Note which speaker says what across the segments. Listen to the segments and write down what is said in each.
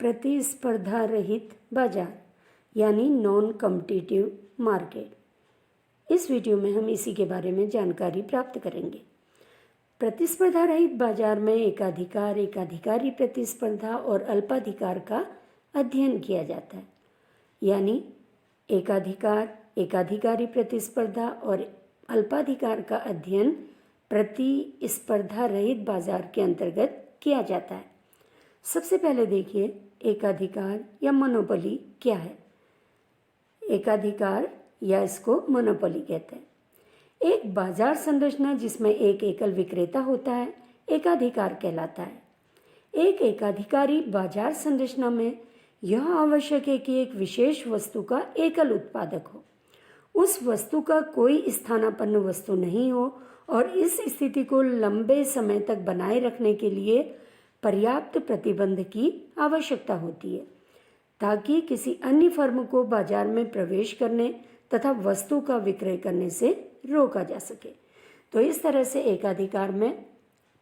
Speaker 1: प्रतिस्पर्धा रहित बाजार यानी नॉन कॉम्पिटिटिव मार्केट। इस वीडियो में हम इसी के बारे में जानकारी प्राप्त करेंगे। प्रतिस्पर्धा रहित बाजार में एकाधिकार, एकाधिकारी प्रतिस्पर्धा और अल्पाधिकार का अध्ययन किया जाता है। यानी एकाधिकार, एकाधिकारी प्रतिस्पर्धा और अल्पाधिकार का अध्ययन प्रतिस्पर्धा रहित बाजार के अंतर्गत किया जाता है। सबसे पहले देखिए एकाधिकार या मोनोपोली क्या है। एकाधिकार या इसको मोनोपोली कहते हैं। एक बाजार संरचना जिसमें एक एकल विक्रेता होता है एकाधिकार कहलाता है। एक एकाधिकारी बाजार संरचना में यह आवश्यक है कि एक विशेष वस्तु का एकल उत्पादक हो, उस वस्तु का कोई स्थानापन्न वस्तु नहीं हो और इस स्थिति को लंबे समय तक बनाए रखने के लिए पर्याप्त प्रतिबंध की आवश्यकता होती है ताकि किसी अन्य फर्म को बाजार में प्रवेश करने तथा वस्तु का विक्रय करने से रोका जा सके। तो इस तरह से एकाधिकार में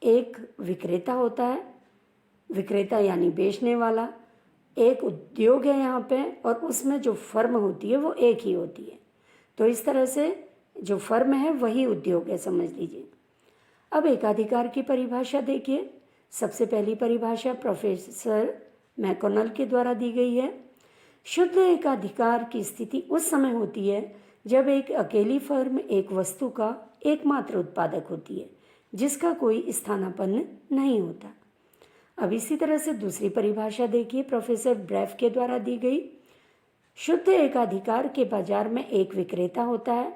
Speaker 1: एक विक्रेता होता है, विक्रेता यानी बेचने वाला, एक उद्योग है यहाँ पे और उसमें जो फर्म होती है वो एक ही होती है। तो इस तरह से जो फर्म है वही उद्योग है, समझ लीजिए। अब एकाधिकार की परिभाषा देखिए। सबसे पहली परिभाषा प्रोफेसर मैकॉनल के द्वारा दी गई है। शुद्ध एकाधिकार की स्थिति उस समय होती है जब एक अकेली फर्म एक वस्तु का एकमात्र उत्पादक होती है जिसका कोई स्थानापन्न नहीं होता। अब इसी तरह से दूसरी परिभाषा देखिए, प्रोफेसर ब्रेफ के द्वारा दी गई। शुद्ध एकाधिकार के बाजार में एक विक्रेता होता है।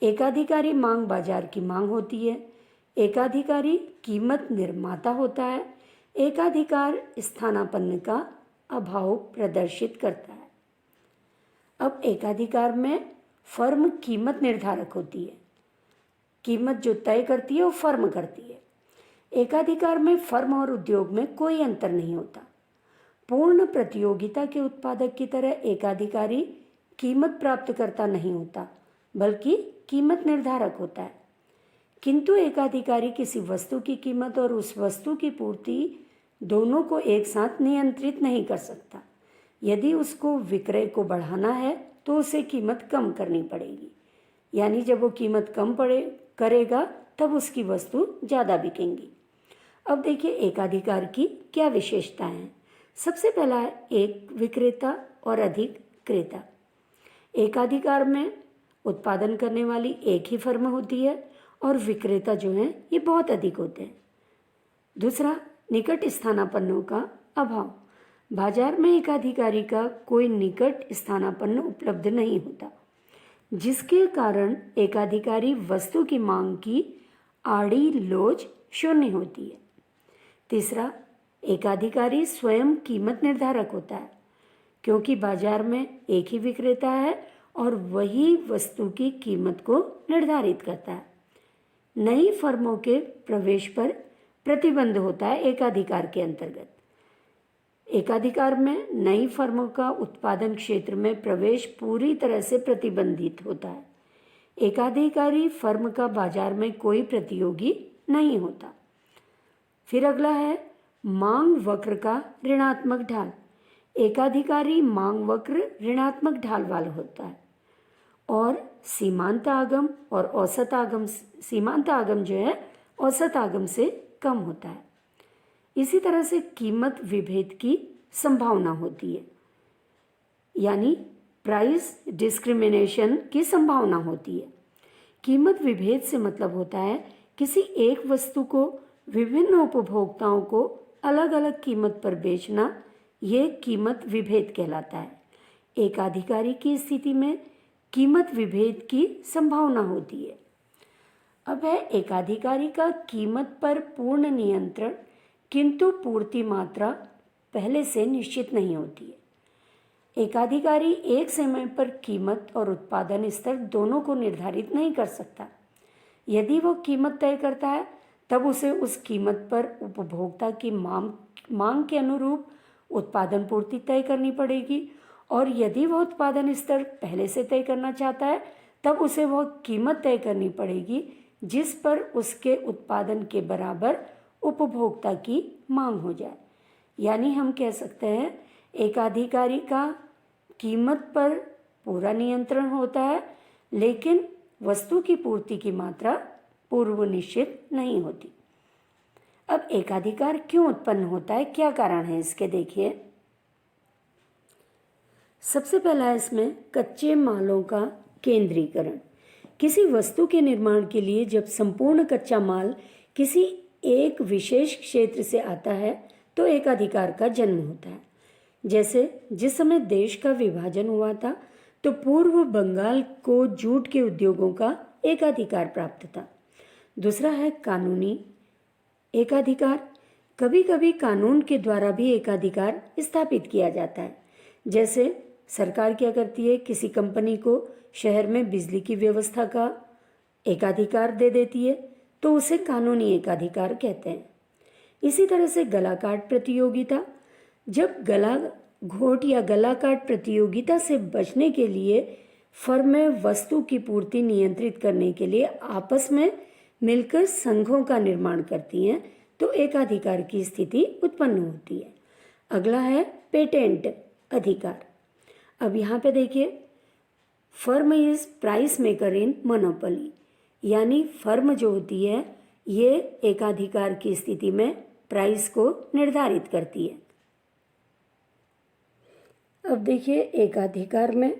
Speaker 1: एकाधिकारी मांग बाजार की मांग होती है। एकाधिकारी कीमत निर्माता होता है। एकाधिकार स्थानापन्न का अभाव प्रदर्शित करता है। अब एकाधिकार में फर्म कीमत निर्धारक होती है। कीमत जो तय करती है वो फर्म करती है। एकाधिकार में फर्म और उद्योग में कोई अंतर नहीं होता। पूर्ण प्रतियोगिता के उत्पादक की तरह एकाधिकारी कीमत प्राप्त करता नहीं होता बल्कि कीमत निर्धारक होता है। किंतु एकाधिकारी किसी वस्तु की कीमत और उस वस्तु की पूर्ति दोनों को एक साथ नियंत्रित नहीं कर सकता। यदि उसको विक्रय को बढ़ाना है तो उसे कीमत कम करनी पड़ेगी। यानी जब वो कीमत कम करेगा तब उसकी वस्तु ज़्यादा बिकेंगी। अब देखिए एकाधिकार की क्या विशेषताएं हैं। सबसे पहला है एक विक्रेता और अधिक क्रेता। एकाधिकार में उत्पादन करने वाली एक ही फर्म होती है और विक्रेता जो हैं ये बहुत अधिक होते हैं। दूसरा, निकट स्थानापन्नों का अभाव। बाजार में एकाधिकारी का कोई निकट स्थानापन्न उपलब्ध नहीं होता जिसके कारण एकाधिकारी वस्तु की मांग की आड़ी लोच शून्य होती है। तीसरा, एकाधिकारी स्वयं कीमत निर्धारक होता है क्योंकि बाजार में एक ही विक्रेता है और वही वस्तु की कीमत को निर्धारित करता है। नई फर्मों के प्रवेश पर प्रतिबंध होता है एकाधिकार के अंतर्गत। एकाधिकार में नई फर्मों का उत्पादन क्षेत्र में प्रवेश पूरी तरह से प्रतिबंधित होता है। एकाधिकारी फर्म का बाजार में कोई प्रतियोगी नहीं होता। फिर अगला है मांग वक्र का ऋणात्मक ढाल। एकाधिकारी मांग वक्र ऋणात्मक ढाल वाला होता है और सीमांत आगम और औसत आगम, सीमांत आगम जो है औसत आगम से कम होता है। इसी तरह से कीमत विभेद की संभावना होती है, यानी प्राइस डिस्क्रिमिनेशन की संभावना होती है। कीमत विभेद से मतलब होता है किसी एक वस्तु को विभिन्न उपभोक्ताओं को अलग अलग कीमत पर बेचना, ये कीमत विभेद कहलाता है। एकाधिकारी की स्थिति में कीमत विभेद की संभावना होती है। अब है एकाधिकारी का कीमत पर पूर्ण नियंत्रण, किंतु पूर्ति मात्रा पहले से निश्चित नहीं होती है। एकाधिकारी एक समय पर कीमत और उत्पादन स्तर दोनों को निर्धारित नहीं कर सकता। यदि वो कीमत तय करता है तब उसे उस कीमत पर उपभोक्ता की मांग के अनुरूप उत्पादन पूर्ति तय करनी पड़ेगी और यदि वह उत्पादन स्तर पहले से तय करना चाहता है तब उसे वह कीमत तय करनी पड़ेगी जिस पर उसके उत्पादन के बराबर उपभोक्ता की मांग हो जाए। यानी हम कह सकते हैं एकाधिकारी का कीमत पर पूरा नियंत्रण होता है, लेकिन वस्तु की पूर्ति की मात्रा पूर्व निश्चित नहीं होती। अब एकाधिकार क्यों उत्पन्न होता है, क्या कारण है इसके, देखिए। सबसे पहला है इसमें कच्चे मालों का केंद्रीकरण। किसी वस्तु के निर्माण के लिए जब संपूर्ण कच्चा माल किसी एक विशेष क्षेत्र से आता है तो एकाधिकार का जन्म होता है। जैसे जिस समय देश का विभाजन हुआ था तो पूर्व बंगाल को जूट के उद्योगों का एकाधिकार प्राप्त था। दूसरा है कानूनी एकाधिकार। कभी कभी कानून के द्वारा भी एकाधिकार स्थापित किया जाता है। जैसे सरकार क्या करती है, किसी कंपनी को शहर में बिजली की व्यवस्था का एकाधिकार दे देती है तो उसे कानूनी एकाधिकार कहते हैं। इसी तरह से गला काट प्रतियोगिता। जब गला घोट या गला काट प्रतियोगिता से बचने के लिए फर्में वस्तु की पूर्ति नियंत्रित करने के लिए आपस में मिलकर संघों का निर्माण करती हैं तो एकाधिकार की स्थिति उत्पन्न होती है। अगला है पेटेंट अधिकार। अब यहाँ पे देखिए, firm is price maker in monopoly, यानी फर्म जो होती है ये एकाधिकार की स्थिति में प्राइस को निर्धारित करती है। अब देखिए एकाधिकार में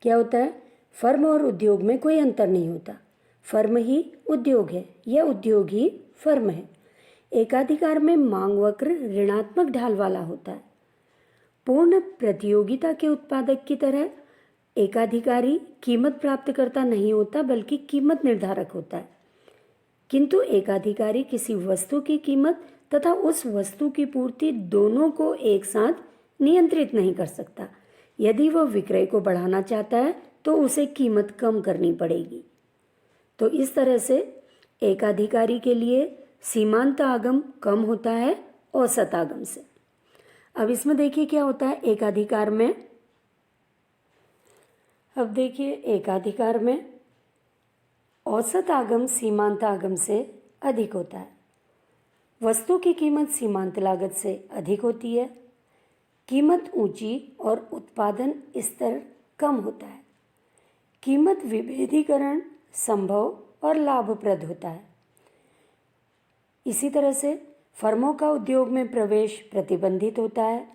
Speaker 1: क्या होता है, फर्म और उद्योग में कोई अंतर नहीं होता। फर्म ही उद्योग है या उद्योग ही फर्म है। एकाधिकार में मांग वक्र ऋणात्मक ढाल वाला होता है। पूर्ण प्रतियोगिता के उत्पादक की तरह एकाधिकारी कीमत प्राप्तकर्ता नहीं होता बल्कि कीमत निर्धारक होता है। किंतु एकाधिकारी किसी वस्तु की कीमत तथा उस वस्तु की पूर्ति दोनों को एक साथ नियंत्रित नहीं कर सकता। यदि वह विक्रय को बढ़ाना चाहता है तो उसे कीमत कम करनी पड़ेगी। तो इस तरह से एकाधिकारी के लिए सीमांत आगम कम होता है औसत आगम से। अब इसमें देखिए क्या होता है एकाधिकार में। अब देखिए एकाधिकार में औसत आगम सीमांत आगम से अधिक होता है। वस्तु की कीमत सीमांत लागत से अधिक होती है। कीमत ऊंची और उत्पादन स्तर कम होता है। कीमत विभेदीकरण संभव और लाभप्रद होता है। इसी तरह से फर्मों का उद्योग में प्रवेश प्रतिबंधित होता है।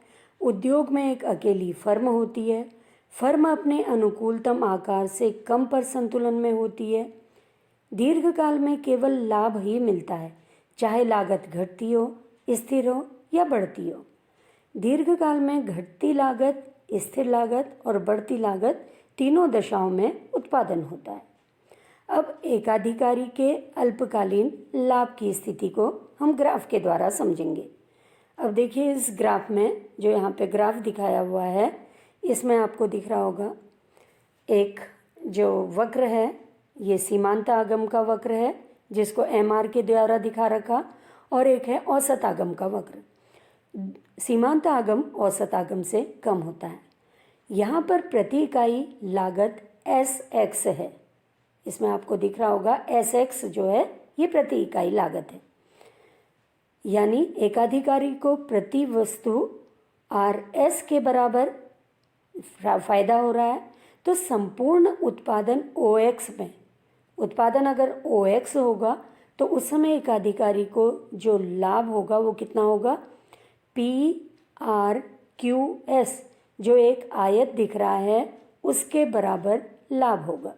Speaker 1: उद्योग में एक अकेली फर्म होती है। फर्म अपने अनुकूलतम आकार से कम पर संतुलन में होती है। दीर्घकाल में केवल लाभ ही मिलता है, चाहे लागत घटती हो, स्थिर हो या बढ़ती हो। दीर्घकाल में घटती लागत, स्थिर लागत और बढ़ती लागत तीनों दशाओं में उत्पादन होता है। अब एकाधिकारी के अल्पकालीन लाभ की स्थिति को हम ग्राफ के द्वारा समझेंगे। अब देखिए इस ग्राफ में, जो यहाँ पे ग्राफ दिखाया हुआ है, इसमें आपको दिख रहा होगा एक जो वक्र है ये सीमांत आगम का वक्र है जिसको MR के द्वारा दिखा रखा, और एक है औसत आगम का वक्र। सीमांत आगम औसत आगम से कम होता है। यहाँ पर प्रति इकाई लागत SX है। इसमें आपको दिख रहा होगा SX जो है ये प्रति इकाई लागत है। यानी एकाधिकारी को प्रति वस्तु RS के बराबर फायदा हो रहा है। तो संपूर्ण उत्पादन OX में, उत्पादन अगर OX होगा तो उस समय एकाधिकारी को जो लाभ होगा वो कितना होगा, PRQS जो एक आयत दिख रहा है उसके बराबर लाभ होगा।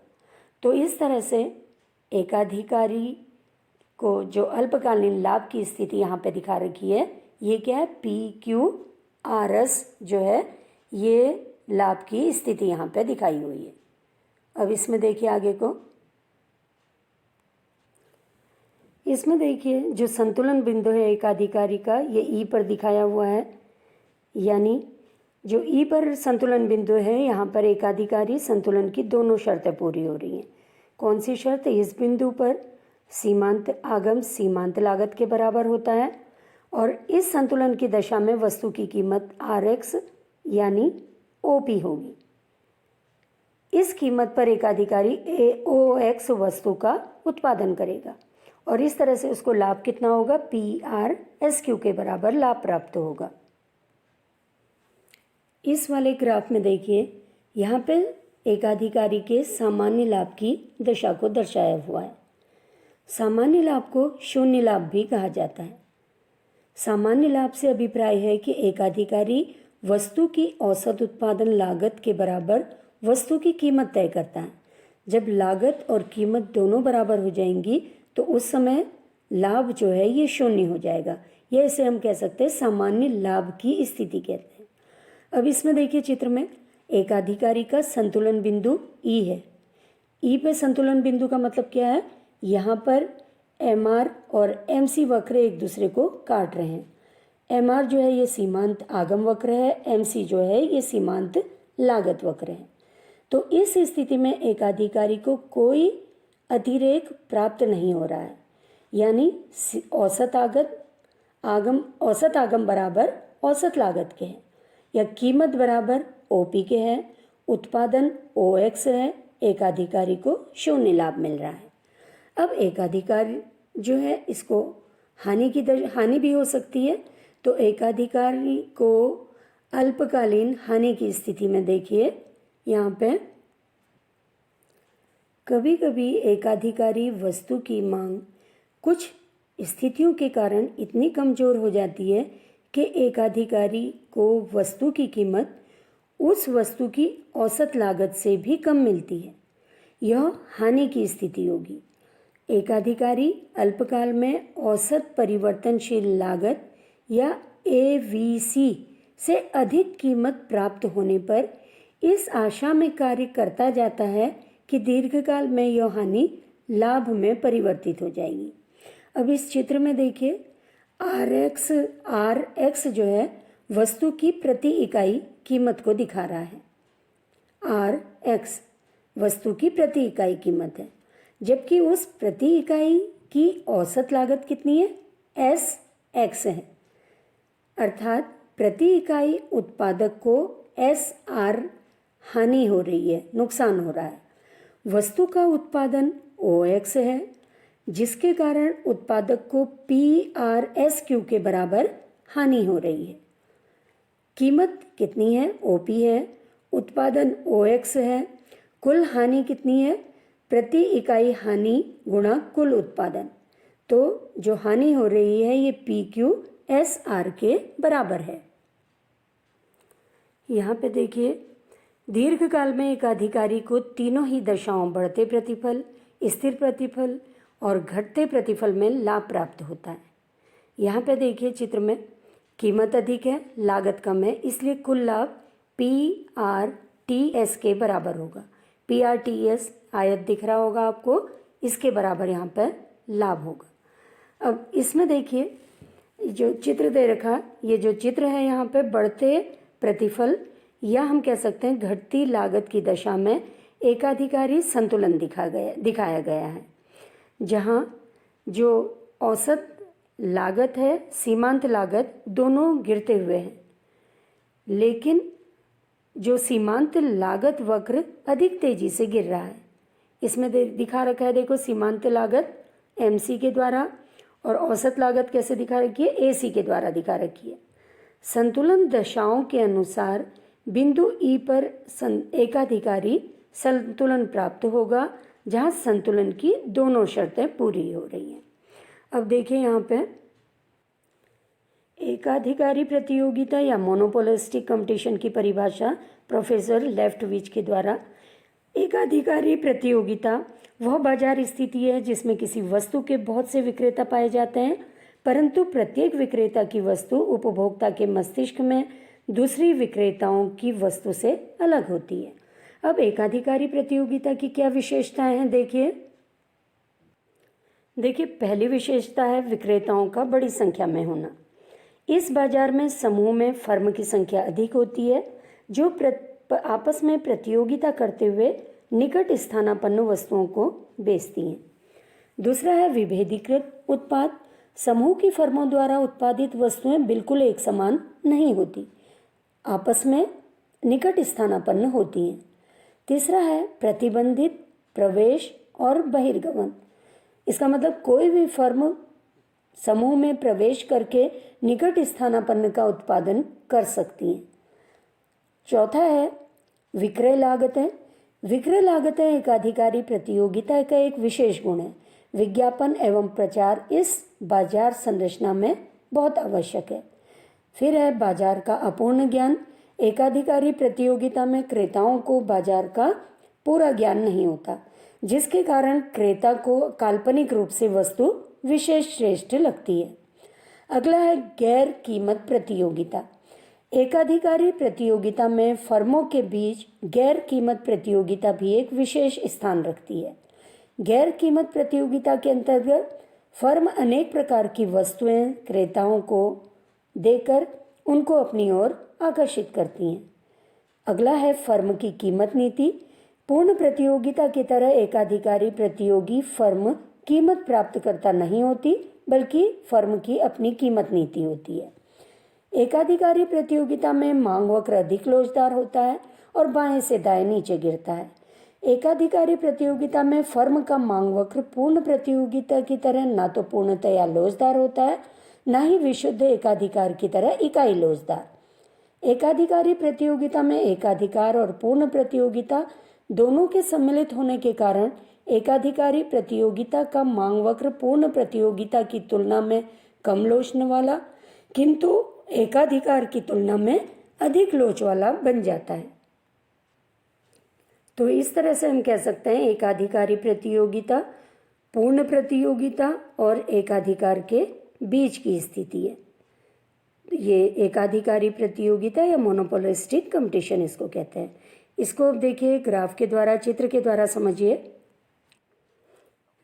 Speaker 1: तो इस तरह से एकाधिकारी को जो अल्पकालीन लाभ की स्थिति यहाँ पे दिखा रखी है, ये क्या है, PQRS जो है ये लाभ की स्थिति यहाँ पे दिखाई हुई है। अब इसमें देखिए आगे को, इसमें देखिए जो संतुलन बिंदु है एकाधिकारी का ये ई पर दिखाया हुआ है। यानी जो ई पर संतुलन बिंदु है यहाँ पर एकाधिकारी संतुलन की दोनों शर्तें पूरी हो रही हैं। कौन सी शर्त, इस बिंदु पर सीमांत आगम सीमांत लागत के बराबर होता है और इस संतुलन की दशा में वस्तु की कीमत RX यानी OP होगी। इस कीमत पर एकाधिकारी OX वस्तु का उत्पादन करेगा और इस तरह से उसको लाभ कितना होगा, PRSQ के बराबर लाभ प्राप्त होगा। इस वाले ग्राफ में देखिए, यहाँ पे एकाधिकारी के सामान्य लाभ की दशा को दर्शाया हुआ है। सामान्य लाभ को शून्य लाभ भी कहा जाता है। सामान्य लाभ से अभिप्राय है कि एकाधिकारी वस्तु की औसत उत्पादन लागत के बराबर वस्तु की कीमत तय करता है। जब लागत और कीमत दोनों बराबर हो जाएंगी तो उस समय लाभ जो है ये शून्य हो जाएगा, या इसे हम कह सकते हैं सामान्य लाभ की स्थिति कहते हैं। अब इसमें देखिए चित्र में एकाधिकारी का संतुलन बिंदु ई है। ई पे संतुलन बिंदु का मतलब क्या है, यहाँ पर एम आर और एम सी वक्र एक दूसरे को काट रहे हैं। एम आर जो है ये सीमांत आगम वक्र है, एम सी जो है ये सीमांत लागत वक्र है। तो इस स्थिति में एकाधिकारी को कोई अतिरेक प्राप्त नहीं हो रहा है, यानी औसत आगम बराबर औसत लागत के है, या कीमत बराबर ओपी के है, उत्पादन ओएक्स है, एकाधिकारी को शून्य लाभ मिल रहा है। अब एकाधिकारी जो है इसको हानि भी हो सकती है। तो एकाधिकारी को अल्पकालीन हानि की स्थिति में देखिए, यहाँ पे कभी कभी एकाधिकारी वस्तु की मांग कुछ स्थितियों के कारण इतनी कमजोर हो जाती है कि एकाधिकारी को वस्तु की कीमत उस वस्तु की औसत लागत से भी कम मिलती है। यह हानि की स्थिति होगी। एकाधिकारी अल्पकाल में औसत परिवर्तनशील लागत या एवीसी से अधिक कीमत प्राप्त होने पर इस आशा में कार्य करता जाता है कि दीर्घकाल में यह हानि लाभ में परिवर्तित हो जाएगी। अब इस चित्र में देखिए, आर एक्स जो है वस्तु की प्रति इकाई कीमत को दिखा रहा है। आर एक्स वस्तु की प्रति इकाई कीमत है, जबकि उस प्रति इकाई की औसत लागत कितनी है, एस एक्स है। अर्थात प्रति इकाई उत्पादक को एस आर हानि हो रही है, नुकसान हो रहा है। वस्तु का उत्पादन ओ एक्स है, जिसके कारण उत्पादक को पी आर एस क्यू के बराबर हानि हो रही है। कीमत कितनी है, ओपी है, उत्पादन ओ एक्स है, कुल हानि कितनी है, प्रति इकाई हानि गुणा कुल उत्पादन। तो जो हानि हो रही है ये पी क्यू एस आर के बराबर है। यहाँ पे देखिए, दीर्घकाल में एक अधिकारी को तीनों ही दशाओं बढ़ते प्रतिफल, स्थिर प्रतिफल और घटते प्रतिफल में लाभ प्राप्त होता है। यहाँ पे देखिए चित्र में, कीमत अधिक है, लागत कम है, इसलिए कुल लाभ पी आर टी एस के बराबर होगा। पी आर टी एस आयत दिख रहा होगा आपको, इसके बराबर यहाँ पर लाभ होगा। अब इसमें देखिए जो चित्र दे रखा, ये जो चित्र है यहाँ पे बढ़ते प्रतिफल या हम कह सकते हैं घटती लागत की दशा में एकाधिकारी संतुलन दिखाया गया है, जहाँ जो औसत लागत है, सीमांत लागत दोनों गिरते हुए हैं, लेकिन जो सीमांत लागत वक्र अधिक तेजी से गिर रहा है। इसमें दिखा रखा है, देखो सीमांत लागत एमसी के द्वारा और औसत लागत कैसे दिखा रखी है, एसी के द्वारा दिखा रखी है। संतुलन दशाओं के अनुसार बिंदु ई पर एकाधिकारी संतुलन प्राप्त होगा, जहां संतुलन की दोनों शर्तें पूरी हो रही हैं। अब देखिए यहाँ पे एकाधिकारी प्रतियोगिता या मोनोपोलिस्टिक कंपटीशन की परिभाषा प्रोफेसर लेफ्टविच के द्वारा। एकाधिकारी प्रतियोगिता वह बाजार स्थिति है जिसमें किसी वस्तु के बहुत से विक्रेता पाए जाते हैं, परंतु प्रत्येक विक्रेता की वस्तु उपभोक्ता के मस्तिष्क में दूसरी विक्रेताओं की वस्तु से अलग होती है। अब एकाधिकारी प्रतियोगिता की क्या विशेषताएं हैं, देखिए पहली विशेषता है विक्रेताओं का बड़ी संख्या में होना। इस बाजार में समूह में फर्म की संख्या अधिक होती है जो आपस में प्रतियोगिता करते हुए निकट स्थानापन्न वस्तुओं को बेचती हैं। दूसरा है विभेदीकृत उत्पाद। समूह की फर्मों द्वारा उत्पादित वस्तुएं बिल्कुल एक समान नहीं होती, आपस में निकट स्थानापन्न होती हैं। तीसरा है प्रतिबंधित प्रवेश और बहिर्गमन। इसका मतलब कोई भी फर्म समूह में प्रवेश करके निकट स्थानापन्न का उत्पादन कर सकती है। चौथा है विक्रय लागतें। विक्रय लागतें एकाधिकारी प्रतियोगिता का एक विशेष गुण है। विज्ञापन एवं प्रचार इस बाजार संरचना में बहुत आवश्यक है। फिर है बाजार का अपूर्ण ज्ञान। एकाधिकारी प्रतियोगिता में क्रेताओं को बाजार का पूरा ज्ञान नहीं होता, जिसके कारण क्रेता को काल्पनिक रूप से वस्तु विशेष श्रेष्ठ लगती है। अगला है गैर कीमत प्रतियोगिता। एकाधिकारी प्रतियोगिता में फर्मों के बीच गैर कीमत प्रतियोगिता भी एक विशेष स्थान रखती है। गैर कीमत प्रतियोगिता के अंतर्गत फर्म अनेक प्रकार की वस्तुएं क्रेताओं को देकर उनको अपनी ओर आकर्षित करती हैं। अगला है फर्म की कीमत नीति। पूर्ण प्रतियोगिता की तरह एकाधिकारी प्रतियोगी फर्म कीमत प्राप्त करता नहीं होती, बल्कि फर्म की अपनी कीमत नीति होती है। एकाधिकारी प्रतियोगिता में मांग वक्र अधिक लोचदार होता है और बाएं से दाएं नीचे गिरता है। एकाधिकारी प्रतियोगिता में फर्म का मांग वक्र पूर्ण प्रतियोगिता की तरह ना तो पूर्णतया लोचदार होता है, ना ही विशुद्ध एकाधिकार की तरह इकाई लोचदार। एकाधिकारी प्रतियोगिता में एकाधिकार और पूर्ण प्रतियोगिता दोनों के सम्मिलित होने के कारण एकाधिकारी प्रतियोगिता का मांग वक्र पूर्ण प्रतियोगिता की तुलना में कम लोचने वाला, किंतु एकाधिकार की तुलना में अधिक लोच वाला बन जाता है। तो इस तरह से हम कह सकते हैं एकाधिकारी प्रतियोगिता पूर्ण प्रतियोगिता और एकाधिकार के बीच की स्थिति है। ये एकाधिकारी प्रतियोगिता या मोनोपोलिस्टिक कंपटीशन इसको कहते हैं। इसको अब देखिए ग्राफ के द्वारा, चित्र के द्वारा समझिए।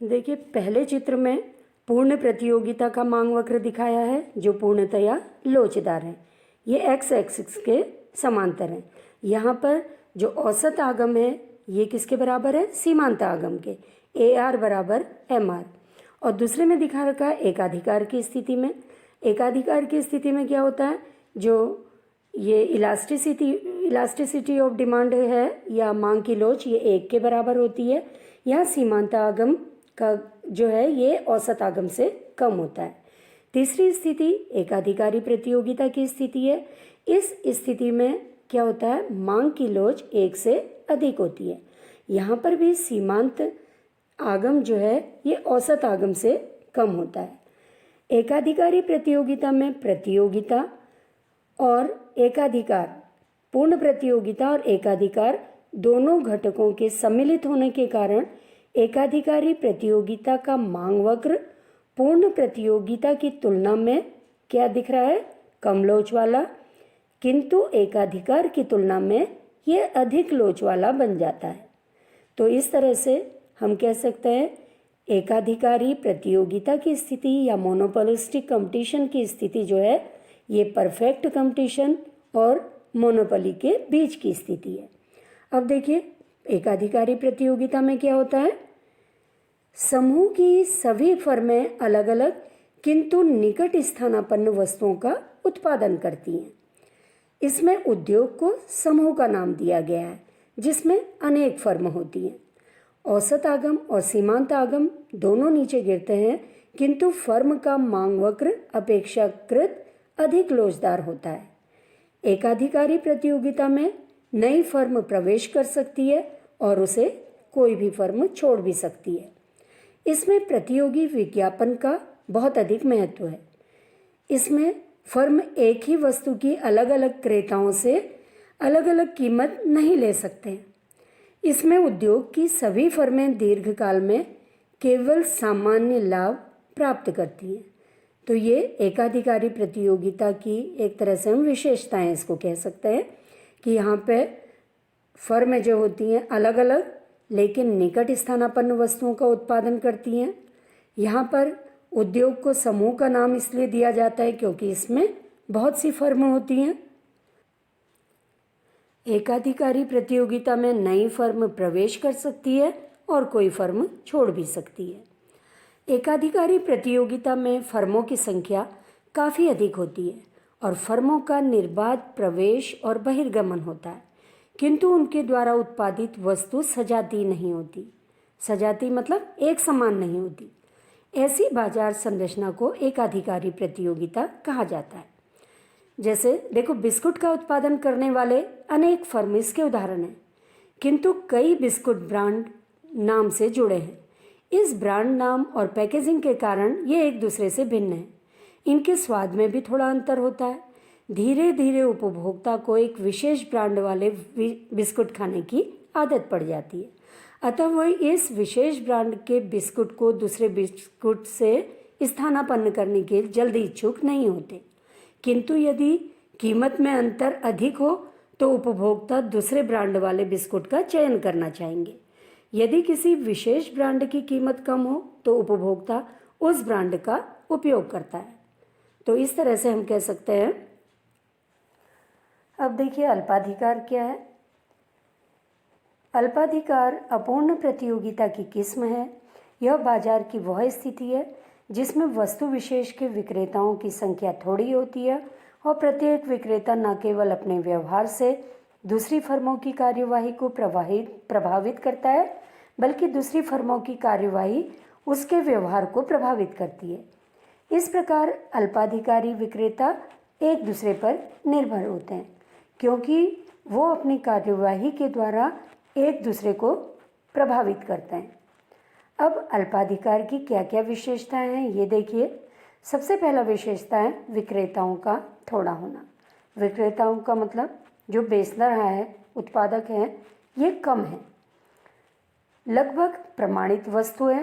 Speaker 1: देखिए पहले चित्र में पूर्ण प्रतियोगिता का मांग वक्र दिखाया है जो पूर्णतया लोचदार है। ये एक्स एक्सिस के समांतर है। यहाँ पर जो औसत आगम है ये किसके बराबर है? सीमांत आगम के, ए आर बराबर एम आर। और दूसरे में दिखा रखा है एकाधिकार की स्थिति में। एकाधिकार की स्थिति में क्या होता है? जो ये इलास्टिसिटी ऑफ डिमांड है या मांग की लोच, ये 1 के बराबर होती है। यहाँ सीमांत आगम का जो है ये औसत आगम से कम होता है। तीसरी स्थिति एकाधिकारी प्रतियोगिता की स्थिति है। इस स्थिति में क्या होता है? मांग की लोच 1 से अधिक होती है। यहाँ पर भी सीमांत आगम जो है ये औसत आगम से कम होता है। एकाधिकारी प्रतियोगिता में प्रतियोगिता और एकाधिकार, पूर्ण प्रतियोगिता और एकाधिकार दोनों घटकों के सम्मिलित होने के कारण एकाधिकारी प्रतियोगिता का मांग वक्र पूर्ण प्रतियोगिता की तुलना में क्या दिख रहा है? कम लोच वाला, किंतु एकाधिकार की तुलना में यह अधिक लोच वाला बन जाता है। तो इस तरह से हम कह सकते हैं एकाधिकारी प्रतियोगिता की स्थिति या मोनोपोलिस्टिक कंपटीशन की स्थिति जो है ये परफेक्ट कंपटीशन और मोनोपोली के बीच की स्थिति है। अब देखिए एकाधिकारी प्रतियोगिता में क्या होता है? समूह की सभी फर्में अलग अलग किंतु निकट स्थानापन्न वस्तुओं का उत्पादन करती हैं। इसमें उद्योग को समूह का नाम दिया गया है जिसमें अनेक फर्म होती हैं। औसत आगम और सीमांत आगम दोनों नीचे गिरते हैं, किंतु फर्म का मांग वक्र अपेक्षाकृत अधिक लोचदार होता है। एकाधिकारी प्रतियोगिता में नई फर्म प्रवेश कर सकती है और उसे कोई भी फर्म छोड़ भी सकती है। इसमें प्रतियोगी विज्ञापन का बहुत अधिक महत्व है। इसमें फर्म एक ही वस्तु की अलग अलग क्रेताओं से अलग अलग कीमत नहीं ले सकते। इसमें उद्योग की सभी फर्में दीर्घकाल में केवल सामान्य लाभ प्राप्त करती हैं। तो ये एकाधिकारी प्रतियोगिता की एक तरह से हम विशेषताएं इसको कह सकते हैं कि यहाँ पे फर्में जो होती हैं अलग अलग लेकिन निकट स्थानापन्न वस्तुओं का उत्पादन करती हैं। यहाँ पर उद्योग को समूह का नाम इसलिए दिया जाता है क्योंकि इसमें बहुत सी फर्म होती हैं। एकाधिकारी प्रतियोगिता में नई फर्म प्रवेश कर सकती है और कोई फर्म छोड़ भी सकती है। एकाधिकारी प्रतियोगिता में फर्मों की संख्या काफ़ी अधिक होती है और फर्मों का निर्बाध प्रवेश और बहिर्गमन होता है, किंतु उनके द्वारा उत्पादित वस्तु सजाती नहीं होती। सजाती मतलब एक समान नहीं होती। ऐसी बाजार संरचना को एकाधिकारी प्रतियोगिता कहा जाता है। जैसे देखो बिस्कुट का उत्पादन करने वाले अनेक फर्म इसके उदाहरण हैं, किंतु कई बिस्कुट ब्रांड नाम से जुड़े हैं। इस ब्रांड नाम और पैकेजिंग के कारण ये एक दूसरे से भिन्न हैं। इनके स्वाद में भी थोड़ा अंतर होता है। धीरे धीरे उपभोक्ता को एक विशेष ब्रांड वाले बिस्कुट खाने की आदत पड़ जाती है, अतः वह इस विशेष ब्रांड के बिस्कुट को दूसरे बिस्कुट से स्थानापन्न करने के जल्दी इच्छुक नहीं होते। किंतु यदि कीमत में अंतर अधिक हो तो उपभोक्ता दूसरे ब्रांड वाले बिस्कुट का चयन करना चाहेंगे। यदि किसी विशेष ब्रांड की कीमत कम हो तो उपभोक्ता उस ब्रांड का उपयोग करता है। तो इस तरह से हम कह सकते हैं। अब देखिए अल्पाधिकार क्या है। अल्पाधिकार अपूर्ण प्रतियोगिता की किस्म है। यह बाजार की वह स्थिति है जिसमें वस्तु विशेष के विक्रेताओं की संख्या थोड़ी होती है और प्रत्येक विक्रेता न केवल अपने व्यवहार से दूसरी फर्मों की कार्यवाही को प्रभावित करता है, बल्कि दूसरी फर्मों की कार्यवाही उसके व्यवहार को प्रभावित करती है। इस प्रकार अल्पाधिकारी विक्रेता एक दूसरे पर निर्भर होते हैं, क्योंकि वो अपनी कार्यवाही के द्वारा एक दूसरे को प्रभावित करते हैं। अब अल्पाधिकार की क्या क्या विशेषताएं हैं ये देखिए। सबसे पहला विशेषता है विक्रेताओं का थोड़ा होना। विक्रेताओं का मतलब जो बेच रहा है, उत्पादक है, ये कम है। लगभग प्रमाणित वस्तु है।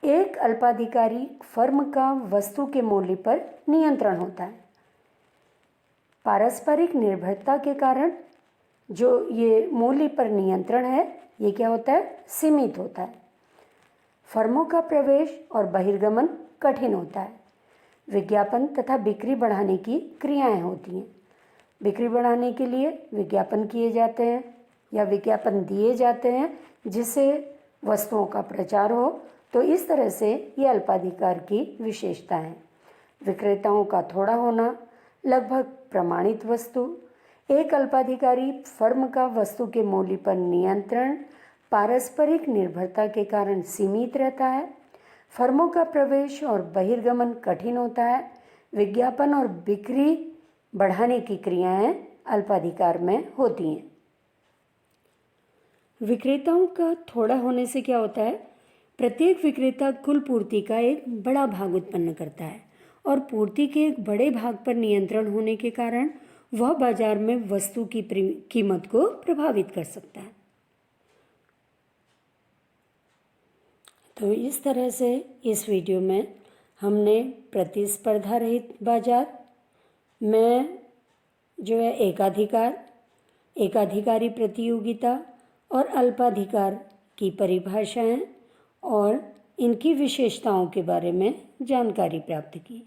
Speaker 1: एक अल्पाधिकारी फर्म का वस्तु के मूल्य पर नियंत्रण होता है। पारस्परिक निर्भरता के कारण जो ये मूल्य पर नियंत्रण है, ये क्या होता है, सीमित होता है। फर्मों का प्रवेश और बहिर्गमन कठिन होता है। विज्ञापन तथा बिक्री बढ़ाने की क्रियाएं होती हैं। बिक्री बढ़ाने के लिए विज्ञापन किए जाते हैं या विज्ञापन दिए जाते हैं जिससे वस्तुओं का प्रचार हो। तो इस तरह से ये अल्पाधिकार की विशेषता है। विक्रेताओं का थोड़ा होना, लगभग प्रमाणित वस्तु, एक अल्पाधिकारी फर्म का वस्तु के मूल्य पर नियंत्रण, पारस्परिक निर्भरता के कारण सीमित रहता है। फर्मों का प्रवेश और बहिर्गमन कठिन होता है। विज्ञापन और बिक्री बढ़ाने की क्रियाएं अल्पाधिकार में होती हैं। विक्रेताओं का थोड़ा होने से क्या होता है, प्रत्येक विक्रेता कुल पूर्ति का एक बड़ा भाग उत्पन्न करता है और पूर्ति के एक बड़े भाग पर नियंत्रण होने के कारण वह बाजार में वस्तु की कीमत को प्रभावित कर सकता है। तो इस तरह से इस वीडियो में हमने प्रतिस्पर्धा रहित बाजार में जो है एकाधिकारी प्रतियोगिता और अल्पाधिकार की परिभाषाएं और इनकी विशेषताओं के बारे में जानकारी प्राप्त की।